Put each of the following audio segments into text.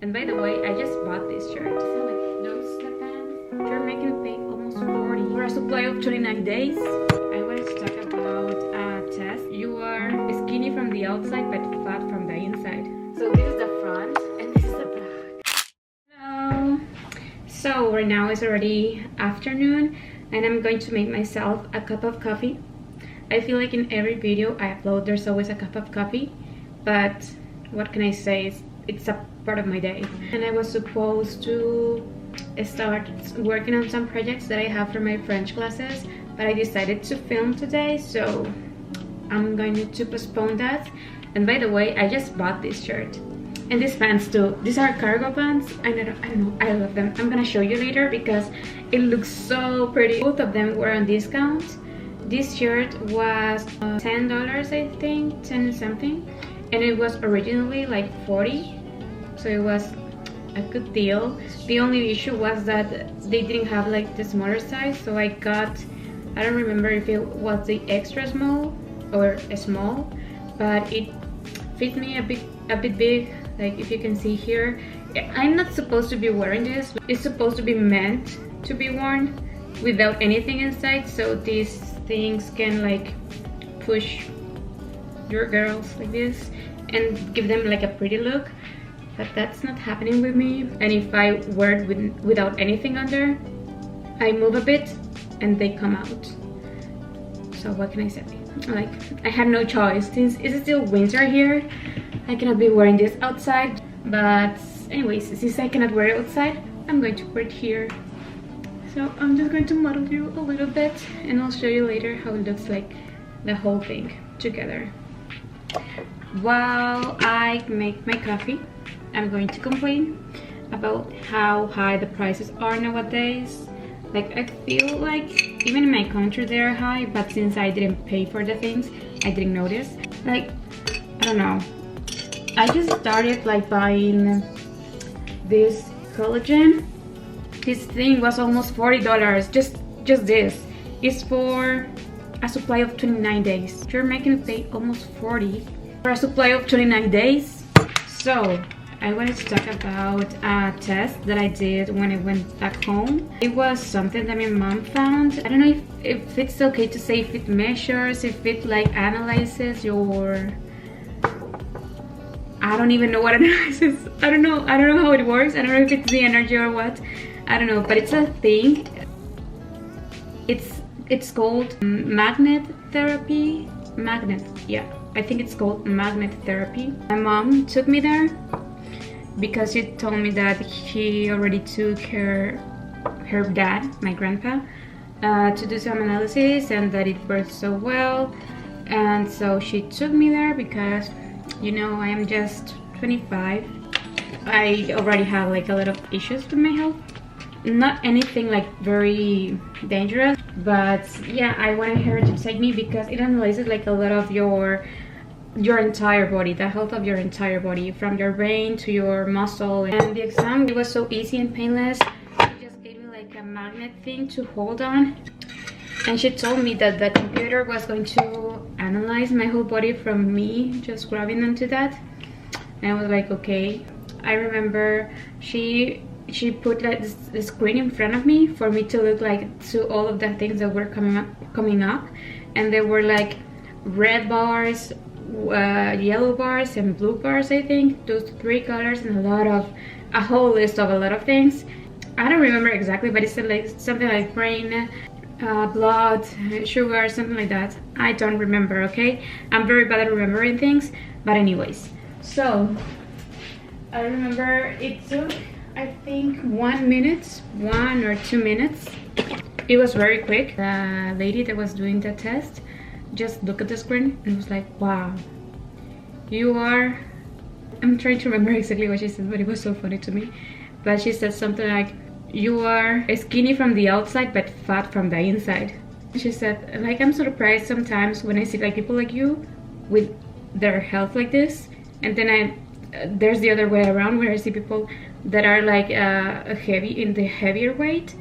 And by the way, I just bought this shirt. So like those sweatpants, you're making me pay almost 40 for a supply of 29 days. I wanted to talk about a test. You are skinny from the outside but fat from the inside. So this is the front and this is the back. Hello. So right now it's already afternoon and I'm going to make myself a cup of coffee. I feel like in every video I upload there's always a cup of coffee, but what can I say, it's a part of my day. And I was supposed to start working on some projects that I have for my French classes, but I decided to film today, so I'm going to postpone that. And by the way, I just bought this shirt and these pants too. These are cargo pants. I don't know, I love them. I'm gonna show you later because it looks so pretty. Both of them were on discount. This shirt was $10, I think, 10 something, and it was originally like 40, so it was a good deal. The only issue was that they didn't have like the smaller size, so I got, I don't remember if it was the extra small or a small, but it fits me a bit big. Like if you can see here, I'm not supposed to be wearing this. It's supposed to be meant to be worn without anything inside, so these things can like push your girls like this and give them like a pretty look, but that's not happening with me. And if I wear it without anything under, I move a bit and they come out. So what can I say? Like, I had no choice. Since it's still winter here, I cannot be wearing this outside. But anyways, since I cannot wear it outside, I'm going to wear it here. So I'm just going to model you a little bit and I'll show you later how it looks like, the whole thing together. While I make my coffee, I'm going to complain about how high the prices are nowadays. Like, I feel like even in my country they're high, but since I didn't pay for the things, I didn't notice. Like, I don't know. I just started like buying this collagen. This thing was almost $40. Just this. It's for a supply of 29 days. You're making me pay almost 40 for a supply of 29 days. So I wanted to talk about a test that I did when I went back home. It was something that my mom found. I don't know if it's okay to say if it measures, if it like analyzes your, I don't even know what analysis. I don't know how it works. I don't know if it's the energy or what. I don't know, but it's a thing. It's called magnet therapy. Yeah, I think it's called magnet therapy. My mom took me there because she told me that she already took her dad, my grandpa, to do some analysis and that it worked so well. And so she took me there because, you know, I am just 25. I already have like a lot of issues with my health. Not anything like very dangerous, but yeah, I wanted her to take me because it analyzes like a lot of your entire body, the health of your entire body, from your brain to your muscle. And the exam, it was so easy and painless. She just gave me like a magnet thing to hold on, and she told me that the computer was going to analyze my whole body from me just grabbing onto that. And I was like, okay. I remember she put like the screen in front of me for me to look like to all of the things that were coming up, and there were like red bars, yellow bars and blue bars, I think, those three colors, and a whole list of a lot of things. I don't remember exactly, but it said like something like brain, blood, sugar, something like that. I don't remember, okay? I'm very bad at remembering things, but anyways. So I remember it took, I think, 1 minute, 1 or 2 minutes. It was very quick. The lady that was doing the test just looked at the screen and was like, wow, you are, I'm trying to remember exactly what she said, but it was so funny to me. But she said something like, you are skinny from the outside but fat from the inside. She said, like, I'm surprised sometimes when I see like people like you with their health like this, and then there's the other way around where I see people that are like in the heavier weight,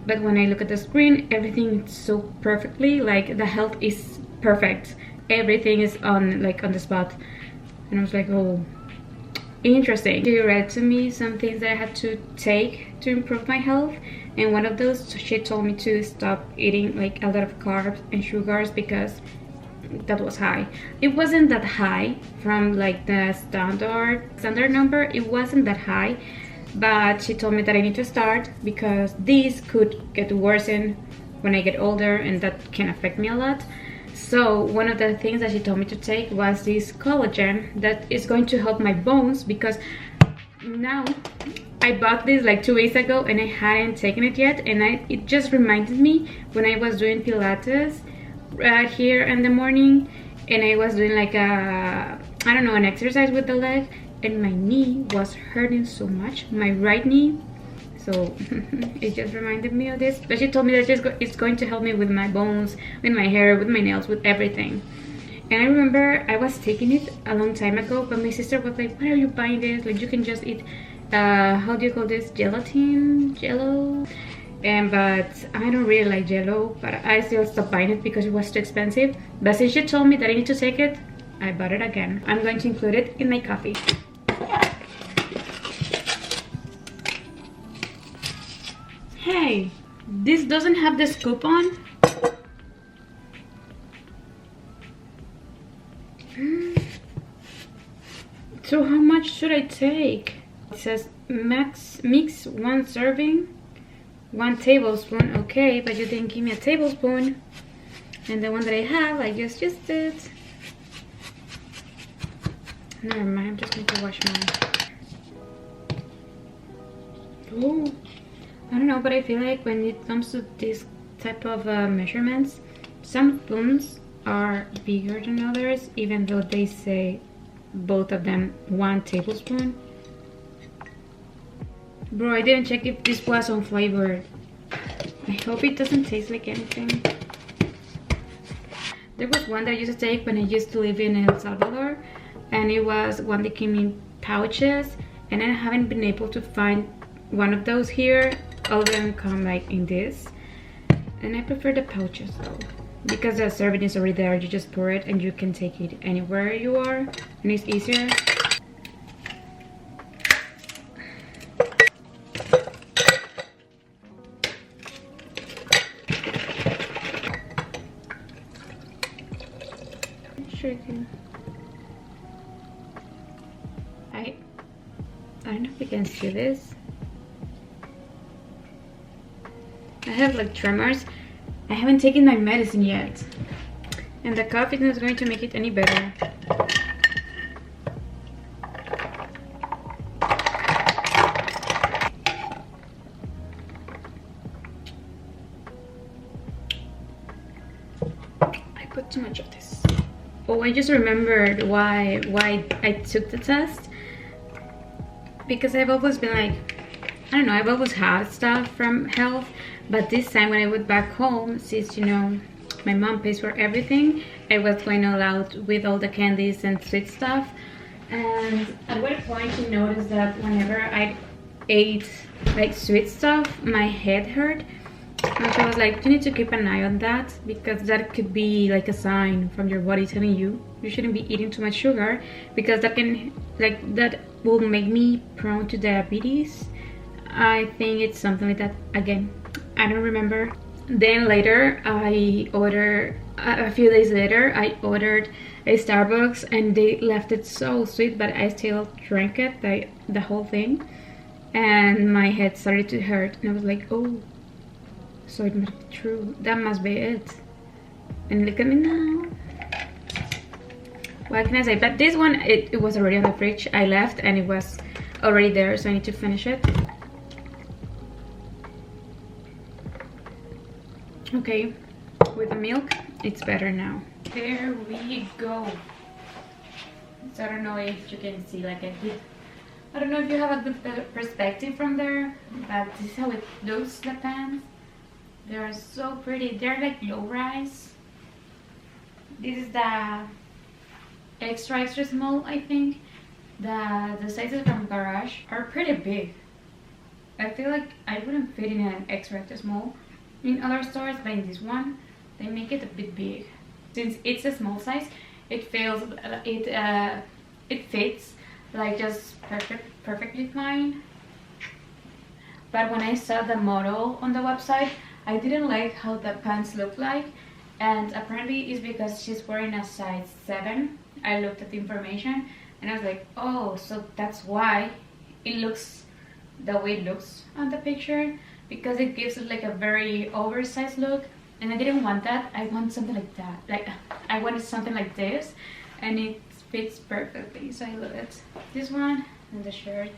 but when I look at the screen, everything is so perfectly, like the health is perfect, everything is on the spot. And I was like, oh, interesting. She read to me some things that I had to take to improve my health, and one of those, she told me to stop eating like a lot of carbs and sugars because that was high. It wasn't that high from like the standard number. It wasn't that high, but she told me that I need to start because these could get worsened when I get older, and that can affect me a lot. So one of the things that she told me to take was this collagen that is going to help my bones, because now I bought this like 2 weeks ago and I hadn't taken it yet, and it just reminded me when I was doing Pilates here in the morning, and I was doing like a, I don't know, an exercise with the leg, and my knee was hurting so much, my right knee. So it just reminded me of this. But she told me that it's going to help me with my bones, with my hair, with my nails, with everything. And I remember I was taking it a long time ago, but my sister was like, why are you buying this? Like, you can just eat, how do you call this? Jello? But I don't really like Jello, but I still stopped buying it because it was too expensive. But since she told me that I need to take it, I bought it again. I'm going to include it in my coffee. Hey, this doesn't have the scoop on. So how much should I take? It says mix 1 serving, 1 tablespoon. Okay, but you didn't give me a tablespoon. And the one that I have, I just used it. Never mind, I'm just going to wash mine. Oh, I don't know, but I feel like when it comes to this type of measurements, some spoons are bigger than others, even though they say both of them 1 tablespoon. Bro, I didn't check if this was unflavored. I hope it doesn't taste like anything. There was one that I used to take when I used to live in El Salvador, and it was one that came in pouches, and I haven't been able to find one of those here. All of them come like in this, and I prefer the pouches though, because the serving is already there. You just pour it and you can take it anywhere you are, and it's easier. Shaking. I don't know if you can see this. I have like tremors. I haven't taken my medicine yet, and the coffee is not going to make it any better. I put too much of this. Oh, I just remembered why I took the test. Because I've always been like, I don't know, I've always had stuff from health, but this time when I went back home, since, you know, my mom pays for everything, I was going all out with all the candies and sweet stuff. And at one point you notice that whenever I ate like sweet stuff, my head hurt. And so I was like, you need to keep an eye on that, because that could be like a sign from your body telling you shouldn't be eating too much sugar, because that can, like, that will make me prone to diabetes. I think it's something like that. Again, I don't remember. Then later I ordered, a few days later I ordered a Starbucks, and they left it so sweet, but I still drank it, the whole thing, and my head started to hurt, and I was like, oh, so it must be true. That must be it. And look at me now. What can I say? But this one, it was already on the fridge. I left and it was already there, so I need to finish it. Okay, with the milk, it's better now. There we go. So I don't know if you can see like a good, I don't know if you have a good perspective from there, but this is how it looks, the pans. They are so pretty. They're like low rise. This is the extra small, I think. The sizes from Garage are pretty big. I feel like I wouldn't fit in an extra small in other stores, but in this one they make it a bit big. Since it's a small size, it feels it fits like just perfectly fine. But when I saw the model on the website, I didn't like how the pants look like, and apparently it's because she's wearing a size 7. I looked at the information and I was like, oh, so that's why it looks the way it looks on the picture, because it gives it like a very oversized look, and I didn't want that. I want something like that. Like, I wanted something like this, and it fits perfectly, so I love it. This one and the shirt,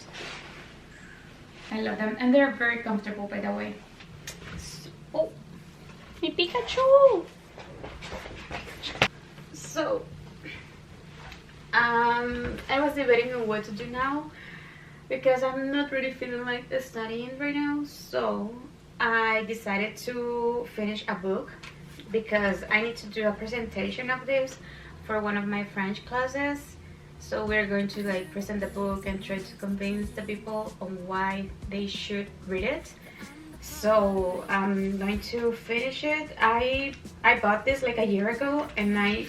I love them, and they're very comfortable, by the way. Oh, my Pikachu! So, I was debating on what to do now, because I'm not really feeling like studying right now. So I decided to finish a book, because I need to do a presentation of this for one of my French classes. So we're going to like present the book and try to convince the people on why they should read it. So I'm going to finish it. I bought this like a year ago, and I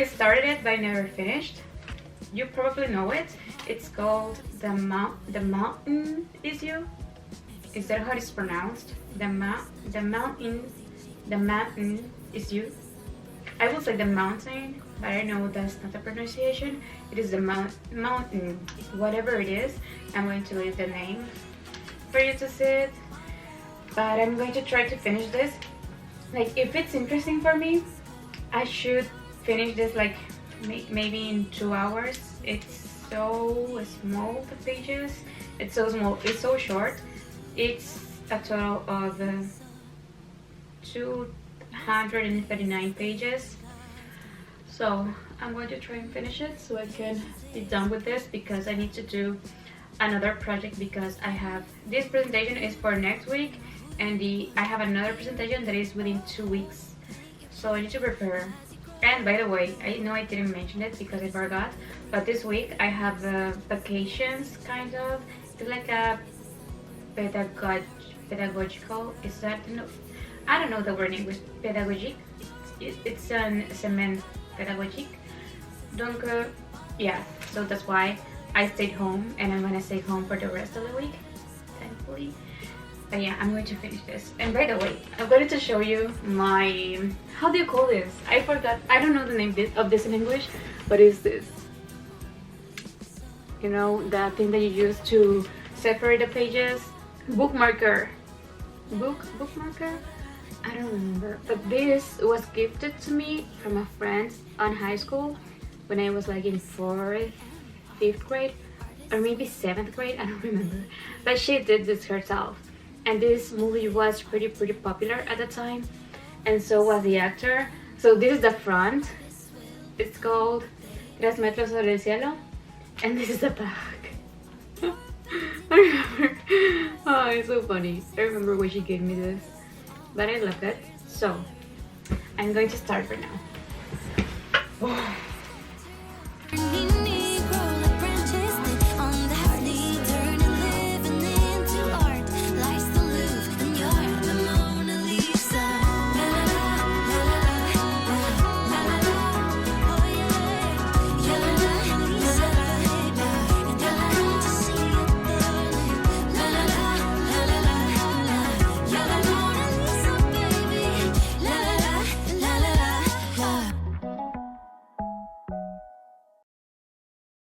started it but I never finished. You probably know it. It's called The Mountain Is You. Is that how it's pronounced? The mountain is you. I will say the mountain, but I know that's not the pronunciation. It is the mountain, whatever it is. I'm going to leave the name for you to see it. But I'm going to try to finish this. Like, if it's interesting for me, I should finish this like maybe in 2 hours. It's so small, the pages. It's so small, it's so short. It's a total of 239 pages. So I'm going to try and finish it so I can be done with this, because I need to do another project, because I have this presentation is for next week, and I have another presentation that is within 2 weeks. So I need to prepare. And by the way, I know I didn't mention it because I forgot, but this week I have vacations, kind of. It's like a pedagogical, is that, no, I don't know the word in English, pedagogic. It's an cement pedagogic. Donc, yeah, so that's why I stayed home, and I'm gonna stay home for the rest of the week, thankfully. But yeah, I'm going to finish this. And by the way, I'm going to show you my, how do you call this? I forgot, I don't know the name of this in English, but it's this. You know, that thing that you use to separate the pages? Bookmarker. Bookmarker? I don't remember. But this was gifted to me from a friend on high school when I was like in 4th, 5th grade, or maybe 7th grade, I don't remember. But she did this herself. And this movie was pretty popular at the time, and so was the actor. So this is the front. It's called Tres Metros sobre el Cielo, and this is the back. I remember. Oh, it's so funny. I remember when she gave me this, but I love it. So I'm going to start right now. Oh.